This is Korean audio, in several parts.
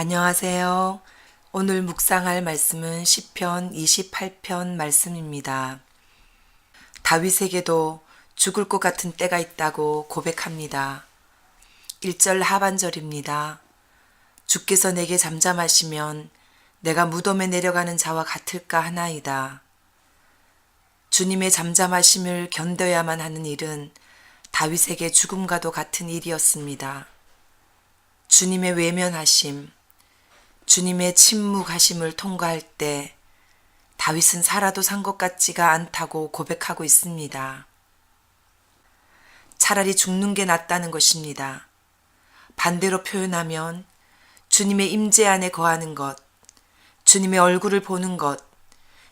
안녕하세요. 오늘 묵상할 말씀은 시편 28편 말씀입니다. 다윗에게도 죽을 것 같은 때가 있다고 고백합니다. 1절 하반절입니다. 주께서 내게 잠잠하시면 내가 무덤에 내려가는 자와 같을까 하나이다. 주님의 잠잠하심을 견뎌야만 하는 일은 다윗에게 죽음과도 같은 일이었습니다. 주님의 외면하심, 주님의 침묵하심을 통과할 때 다윗은 살아도 산 것 같지가 않다고 고백하고 있습니다. 차라리 죽는 게 낫다는 것입니다. 반대로 표현하면 주님의 임재 안에 거하는 것, 주님의 얼굴을 보는 것,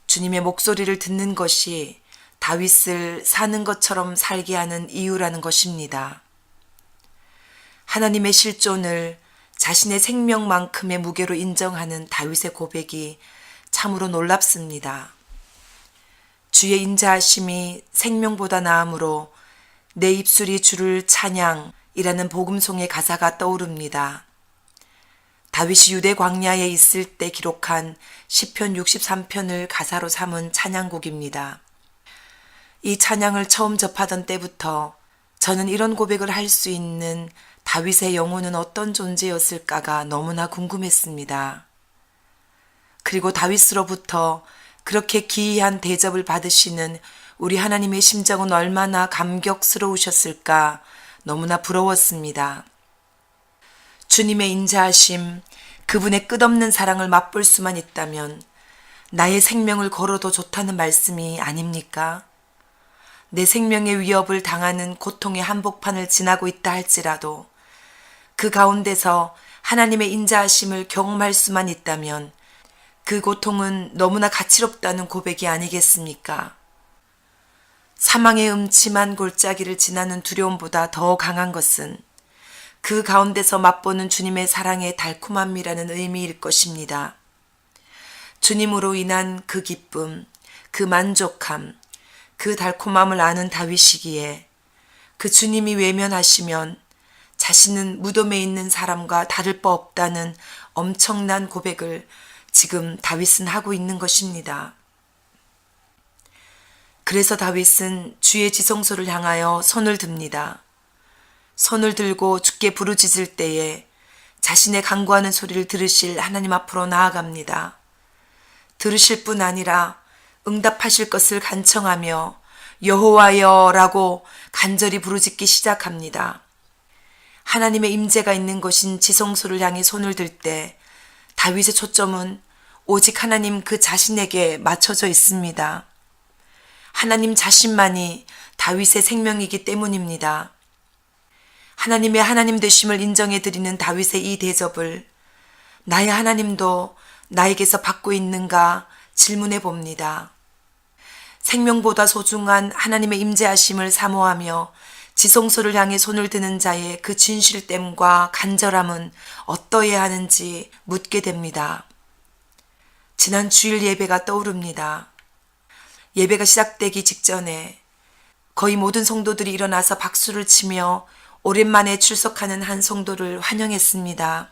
주님의 목소리를 듣는 것이 다윗을 사는 것처럼 살게 하는 이유라는 것입니다. 하나님의 실존을 자신의 생명만큼의 무게로 인정하는 다윗의 고백이 참으로 놀랍습니다. 주의 인자하심이 생명보다 나으므로 내 입술이 주를 찬양이라는 복음송의 가사가 떠오릅니다. 다윗이 유대 광야에 있을 때 기록한 시편 63편을 가사로 삼은 찬양곡입니다. 이 찬양을 처음 접하던 때부터 저는 이런 고백을 할 수 있는 다윗의 영혼은 어떤 존재였을까가 너무나 궁금했습니다. 그리고 다윗으로부터 그렇게 기이한 대접을 받으시는 우리 하나님의 심정은 얼마나 감격스러우셨을까 너무나 부러웠습니다. 주님의 인자하심, 그분의 끝없는 사랑을 맛볼 수만 있다면 나의 생명을 걸어도 좋다는 말씀이 아닙니까? 내 생명의 위협을 당하는 고통의 한복판을 지나고 있다 할지라도 그 가운데서 하나님의 인자하심을 경험할 수만 있다면 그 고통은 너무나 가치롭다는 고백이 아니겠습니까? 사망의 음침한 골짜기를 지나는 두려움보다 더 강한 것은 그 가운데서 맛보는 주님의 사랑의 달콤함이라는 의미일 것입니다. 주님으로 인한 그 기쁨, 그 만족함, 그 달콤함을 아는 다윗이기에 그 주님이 외면하시면 자신은 무덤에 있는 사람과 다를 바 없다는 엄청난 고백을 지금 다윗은 하고 있는 것입니다. 그래서 다윗은 주의 지성소를 향하여 손을 듭니다. 손을 들고 주께 부르짖을 때에 자신의 간구하는 소리를 들으실 하나님 앞으로 나아갑니다. 들으실 뿐 아니라 응답하실 것을 간청하며 여호와여라고 간절히 부르짖기 시작합니다. 하나님의 임재가 있는 곳인 지성소를 향해 손을 들 때 다윗의 초점은 오직 하나님 그 자신에게 맞춰져 있습니다. 하나님 자신만이 다윗의 생명이기 때문입니다. 하나님의 하나님 되심을 인정해 드리는 다윗의 이 대접을 나의 하나님도 나에게서 받고 있는가 질문해 봅니다. 생명보다 소중한 하나님의 임재하심을 사모하며 지성소를 향해 손을 드는 자의 그 진실됨과 간절함은 어떠해야 하는지 묻게 됩니다. 지난 주일 예배가 떠오릅니다. 예배가 시작되기 직전에 거의 모든 성도들이 일어나서 박수를 치며 오랜만에 출석하는 한 성도를 환영했습니다.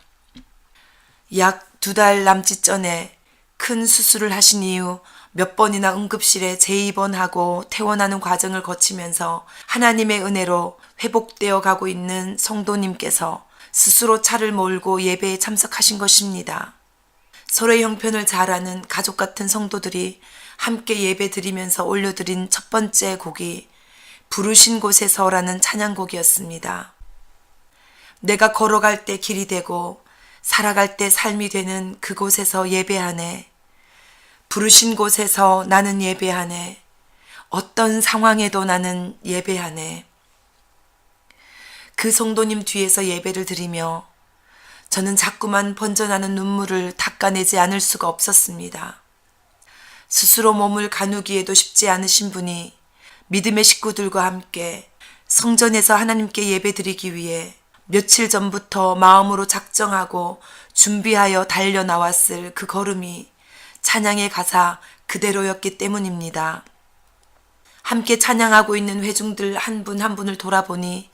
약 2달 남짓 전에 큰 수술을 하신 이후 몇 번이나 응급실에 재입원하고 퇴원하는 과정을 거치면서 하나님의 은혜로 회복되어 가고 있는 성도님께서 스스로 차를 몰고 예배에 참석하신 것입니다. 서로의 형편을 잘 아는 가족 같은 성도들이 함께 예배 드리면서 올려드린 첫 번째 곡이 부르신 곳에서라는 찬양곡이었습니다. 내가 걸어갈 때 길이 되고 살아갈 때 삶이 되는 그곳에서 예배하네. 부르신 곳에서 나는 예배하네. 어떤 상황에도 나는 예배하네. 그 성도님 뒤에서 예배를 드리며 저는 자꾸만 번져나는 눈물을 닦아내지 않을 수가 없었습니다. 스스로 몸을 가누기에도 쉽지 않으신 분이 믿음의 식구들과 함께 성전에서 하나님께 예배드리기 위해 며칠 전부터 마음으로 작정하고 준비하여 달려 나왔을 그 걸음이 찬양의 가사 그대로였기 때문입니다. 함께 찬양하고 있는 회중들 한 분 한 분을 돌아보니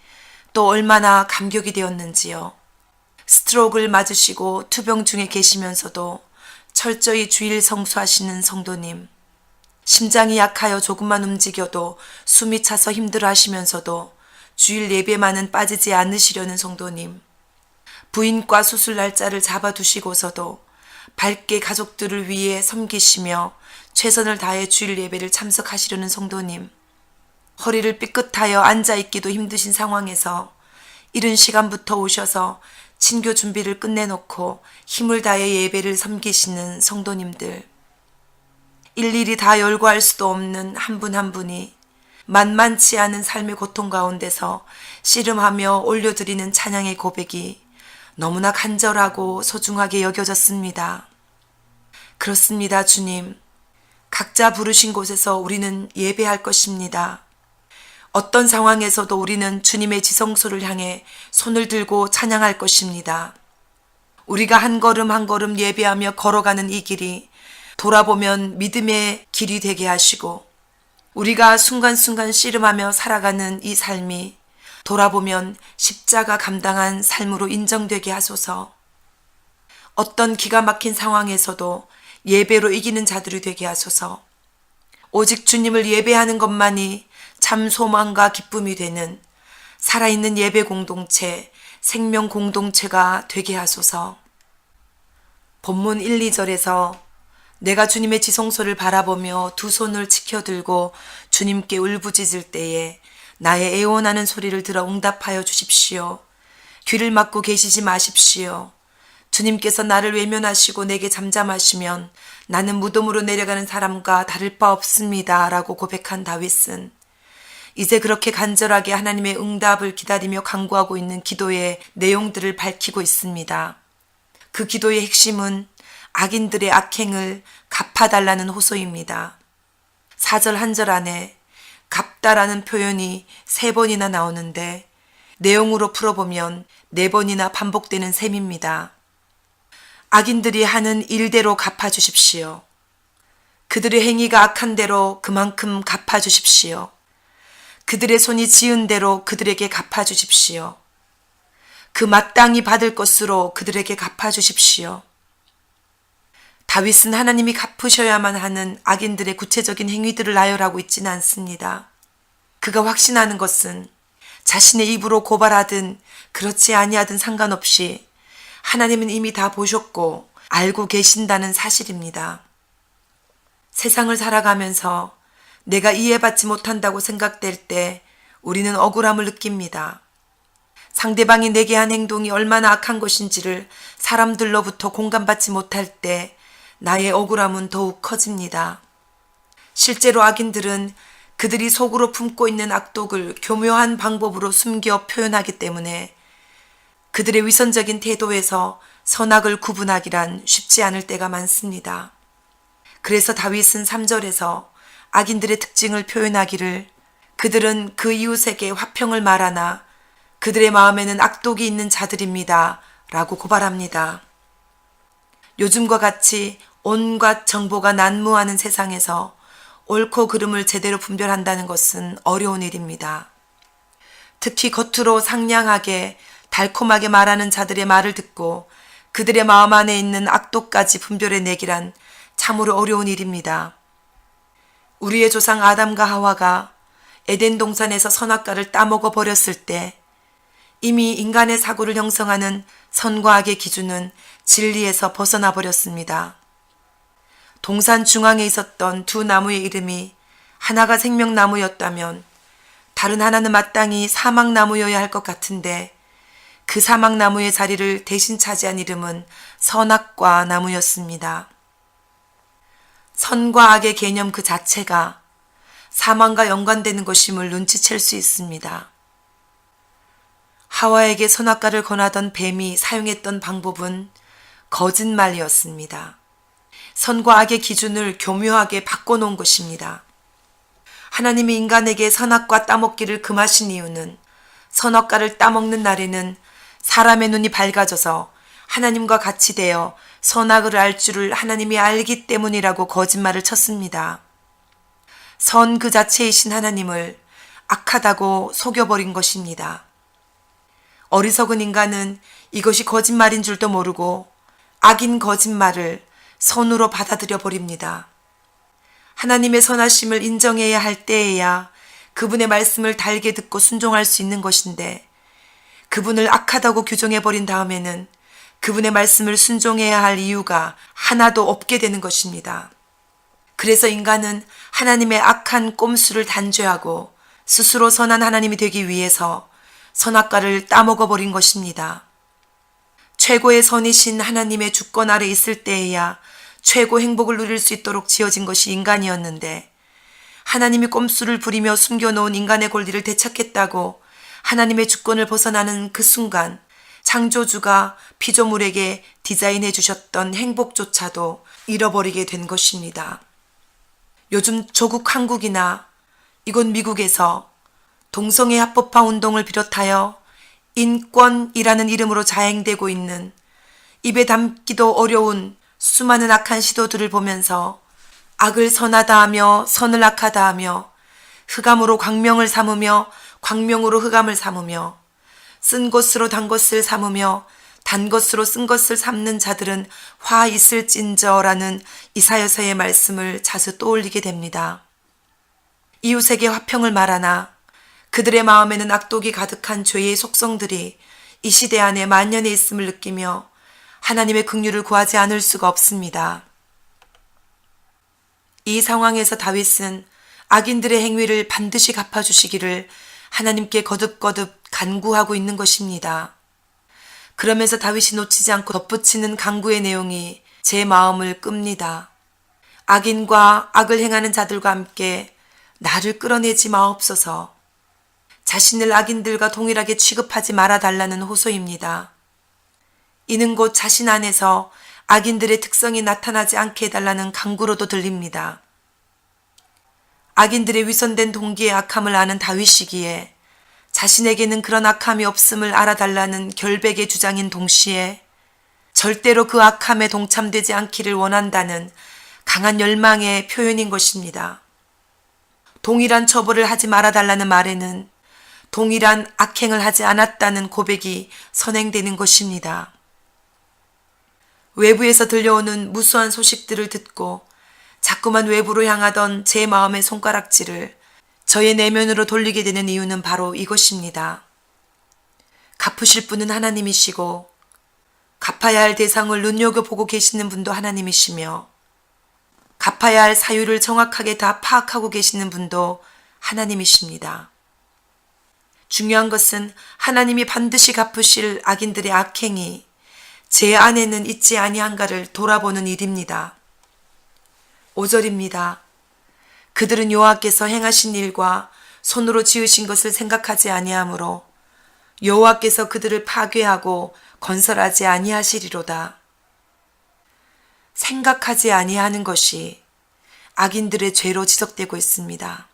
또 얼마나 감격이 되었는지요. 스트로크를 맞으시고 투병 중에 계시면서도 철저히 주일 성수하시는 성도님, 심장이 약하여 조금만 움직여도 숨이 차서 힘들어 하시면서도 주일 예배만은 빠지지 않으시려는 성도님, 부인과 수술 날짜를 잡아두시고서도 밝게 가족들을 위해 섬기시며 최선을 다해 주일 예배를 참석하시려는 성도님, 허리를 삐끗하여 앉아있기도 힘드신 상황에서 이른 시간부터 오셔서 친교 준비를 끝내놓고 힘을 다해 예배를 섬기시는 성도님들, 일일이 다 열거할 수도 없는 한 분 한 분이 만만치 않은 삶의 고통 가운데서 씨름하며 올려드리는 찬양의 고백이 너무나 간절하고 소중하게 여겨졌습니다. 그렇습니다, 주님. 각자 부르신 곳에서 우리는 예배할 것입니다. 어떤 상황에서도 우리는 주님의 지성소를 향해 손을 들고 찬양할 것입니다. 우리가 한 걸음 한 걸음 예배하며 걸어가는 이 길이 돌아보면 믿음의 길이 되게 하시고, 우리가 순간순간 씨름하며 살아가는 이 삶이 돌아보면 십자가 감당한 삶으로 인정되게 하소서. 어떤 기가 막힌 상황에서도 예배로 이기는 자들이 되게 하소서. 오직 주님을 예배하는 것만이 참 소망과 기쁨이 되는 살아있는 예배 공동체, 생명 공동체가 되게 하소서. 본문 1, 2절에서 내가 주님의 지성소를 바라보며 두 손을 치켜들고 주님께 울부짖을 때에 나의 애원하는 소리를 들어 응답하여 주십시오. 귀를 막고 계시지 마십시오. 주님께서 나를 외면하시고 내게 잠잠하시면 나는 무덤으로 내려가는 사람과 다를 바 없습니다. 라고 고백한 다윗은 이제 그렇게 간절하게 하나님의 응답을 기다리며 간구하고 있는 기도의 내용들을 밝히고 있습니다. 그 기도의 핵심은 악인들의 악행을 갚아달라는 호소입니다. 4절 한 절 안에 갚다라는 표현이 3번이나 나오는데 내용으로 풀어보면 4번이나 반복되는 셈입니다. 악인들이 하는 일대로 갚아주십시오. 그들의 행위가 악한 대로 그만큼 갚아주십시오. 그들의 손이 지은 대로 그들에게 갚아주십시오. 그 마땅히 받을 것으로 그들에게 갚아주십시오. 다윗은 하나님이 갚으셔야만 하는 악인들의 구체적인 행위들을 나열하고 있지는 않습니다. 그가 확신하는 것은 자신의 입으로 고발하든 그렇지 아니하든 상관없이 하나님은 이미 다 보셨고 알고 계신다는 사실입니다. 세상을 살아가면서 내가 이해받지 못한다고 생각될 때 우리는 억울함을 느낍니다. 상대방이 내게 한 행동이 얼마나 악한 것인지를 사람들로부터 공감받지 못할 때 나의 억울함은 더욱 커집니다. 실제로 악인들은 그들이 속으로 품고 있는 악독을 교묘한 방법으로 숨겨 표현하기 때문에 그들의 위선적인 태도에서 선악을 구분하기란 쉽지 않을 때가 많습니다. 그래서 다윗은 3절에서 악인들의 특징을 표현하기를 그들은 그 이웃에게 화평을 말하나 그들의 마음에는 악독이 있는 자들입니다. 라고 고발합니다. 요즘과 같이 온갖 정보가 난무하는 세상에서 옳고 그름을 제대로 분별한다는 것은 어려운 일입니다. 특히 겉으로 상냥하게 달콤하게 말하는 자들의 말을 듣고 그들의 마음 안에 있는 악독까지 분별해내기란 참으로 어려운 일입니다. 우리의 조상 아담과 하와가 에덴 동산에서 선악과를 따먹어 버렸을 때 이미 인간의 사고를 형성하는 선과 악의 기준은 진리에서 벗어나 버렸습니다. 동산 중앙에 있었던 두 나무의 이름이 하나가 생명나무였다면 다른 하나는 마땅히 사막나무여야 할 것 같은데 그 사막나무의 자리를 대신 차지한 이름은 선악과 나무였습니다. 선과 악의 개념 그 자체가 사망과 연관되는 것임을 눈치챌 수 있습니다. 하와에게 선악과를 권하던 뱀이 사용했던 방법은 거짓말이었습니다. 선과 악의 기준을 교묘하게 바꿔놓은 것입니다. 하나님이 인간에게 선악과 따먹기를 금하신 이유는 선악과를 따먹는 날에는 사람의 눈이 밝아져서 하나님과 같이 되어 선악을 알 줄을 하나님이 알기 때문이라고 거짓말을 쳤습니다. 선 그 자체이신 하나님을 악하다고 속여버린 것입니다. 어리석은 인간은 이것이 거짓말인 줄도 모르고 악인 거짓말을 선으로 받아들여 버립니다. 하나님의 선하심을 인정해야 할 때에야 그분의 말씀을 달게 듣고 순종할 수 있는 것인데, 그분을 악하다고 규정해버린 다음에는 그분의 말씀을 순종해야 할 이유가 하나도 없게 되는 것입니다. 그래서 인간은 하나님의 악한 꼼수를 단죄하고 스스로 선한 하나님이 되기 위해서 선악과를 따먹어버린 것입니다. 최고의 선이신 하나님의 주권 아래 있을 때에야 최고 행복을 누릴 수 있도록 지어진 것이 인간이었는데, 하나님이 꼼수를 부리며 숨겨놓은 인간의 권리를 되찾겠다고 하나님의 주권을 벗어나는 그 순간, 창조주가 피조물에게 디자인해 주셨던 행복조차도 잃어버리게 된 것입니다. 요즘 조국 한국이나 이곳 미국에서 동성애 합법화 운동을 비롯하여 인권이라는 이름으로 자행되고 있는 입에 담기도 어려운 수많은 악한 시도들을 보면서 악을 선하다 하며 선을 악하다 하며 흑암으로 광명을 삼으며 광명으로 흑암을 삼으며 쓴 것으로 단 것을 삼으며 단 것으로 쓴 것을 삼는 자들은 화 있을진저라는 이사야서의 말씀을 자주 떠올리게 됩니다. 이웃에게 화평을 말하나 그들의 마음에는 악독이 가득한 죄의 속성들이 이 시대 안에 만연해 있음을 느끼며 하나님의 긍휼을 구하지 않을 수가 없습니다. 이 상황에서 다윗은 악인들의 행위를 반드시 갚아주시기를 하나님께 거듭거듭 간구하고 있는 것입니다. 그러면서 다윗이 놓치지 않고 덧붙이는 간구의 내용이 제 마음을 끕니다. 악인과 악을 행하는 자들과 함께 나를 끌어내지 마옵소서. 자신을 악인들과 동일하게 취급하지 말아달라는 호소입니다. 이는 곧 자신 안에서 악인들의 특성이 나타나지 않게 해달라는 간구로도 들립니다. 악인들의 위선된 동기의 악함을 아는 다윗이기에 자신에게는 그런 악함이 없음을 알아달라는 결백의 주장인 동시에 절대로 그 악함에 동참되지 않기를 원한다는 강한 열망의 표현인 것입니다. 동일한 처벌을 하지 말아달라는 말에는 동일한 악행을 하지 않았다는 고백이 선행되는 것입니다. 외부에서 들려오는 무수한 소식들을 듣고 자꾸만 외부로 향하던 제 마음의 손가락질을 저의 내면으로 돌리게 되는 이유는 바로 이것입니다. 갚으실 분은 하나님이시고 갚아야 할 대상을 눈여겨보고 계시는 분도 하나님이시며 갚아야 할 사유를 정확하게 다 파악하고 계시는 분도 하나님이십니다. 중요한 것은 하나님이 반드시 갚으실 악인들의 악행이 제 안에는 있지 아니한가를 돌아보는 일입니다. 5절입니다. 그들은 여호와께서 행하신 일과 손으로 지으신 것을 생각하지 아니하므로 여호와께서 그들을 파괴하고 건설하지 아니하시리로다. 생각하지 아니하는 것이 악인들의 죄로 지적되고 있습니다.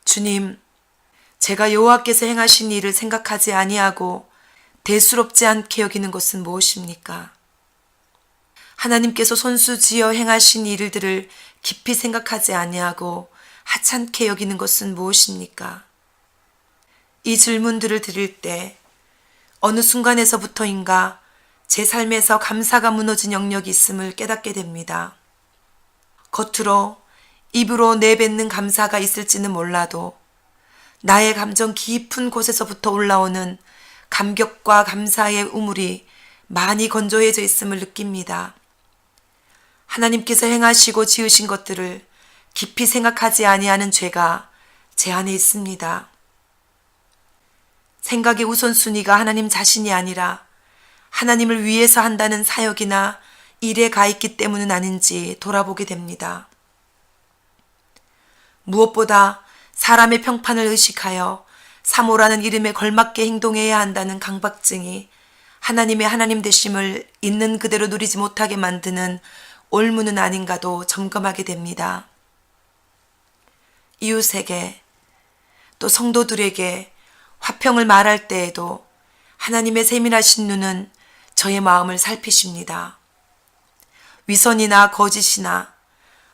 주님, 제가 여호와께서 행하신 일을 생각하지 아니하고 대수롭지 않게 여기는 것은 무엇입니까? 하나님께서 손수지어 행하신 일들을 깊이 생각하지 아니하고 하찮게 여기는 것은 무엇입니까? 이 질문들을 드릴 때 어느 순간에서부터인가 제 삶에서 감사가 무너진 영역이 있음을 깨닫게 됩니다. 겉으로 입으로 내뱉는 감사가 있을지는 몰라도 나의 감정 깊은 곳에서부터 올라오는 감격과 감사의 우물이 많이 건조해져 있음을 느낍니다. 하나님께서 행하시고 지으신 것들을 깊이 생각하지 아니하는 죄가 제 안에 있습니다. 생각의 우선순위가 하나님 자신이 아니라 하나님을 위해서 한다는 사역이나 일에 가 있기 때문은 아닌지 돌아보게 됩니다. 무엇보다 사람의 평판을 의식하여 사모라는 이름에 걸맞게 행동해야 한다는 강박증이 하나님의 하나님 되심을 있는 그대로 누리지 못하게 만드는 올무는 아닌가도 점검하게 됩니다. 이웃에게 또 성도들에게 화평을 말할 때에도 하나님의 세밀하신 눈은 저의 마음을 살피십니다. 위선이나 거짓이나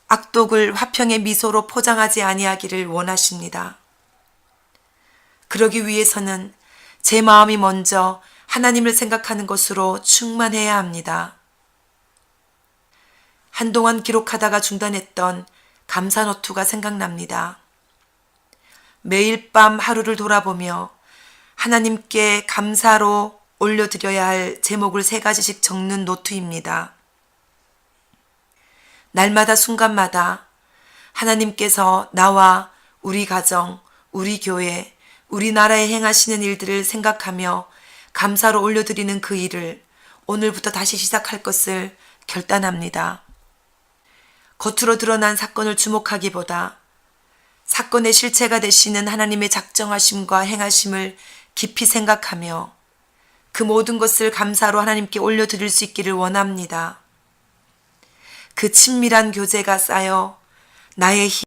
악독을 화평의 미소로 포장하지 아니하기를 원하십니다. 그러기 위해서는 제 마음이 먼저 하나님을 생각하는 것으로 충만해야 합니다. 한동안 기록하다가 중단했던 감사 노트가 생각납니다. 매일 밤 하루를 돌아보며 하나님께 감사로 올려드려야 할 제목을 3가지씩 적는 노트입니다. 날마다 순간마다 하나님께서 나와 우리 가정, 우리 교회, 우리나라에 행하시는 일들을 생각하며 감사로 올려드리는 그 일을 오늘부터 다시 시작할 것을 결단합니다. 겉으로 드러난 사건을 주목하기보다 사건의 실체가 되시는 하나님의 작정하심과 행하심을 깊이 생각하며 그 모든 것을 감사로 하나님께 올려드릴 수 있기를 원합니다. 그 친밀한 교제가 쌓여 나의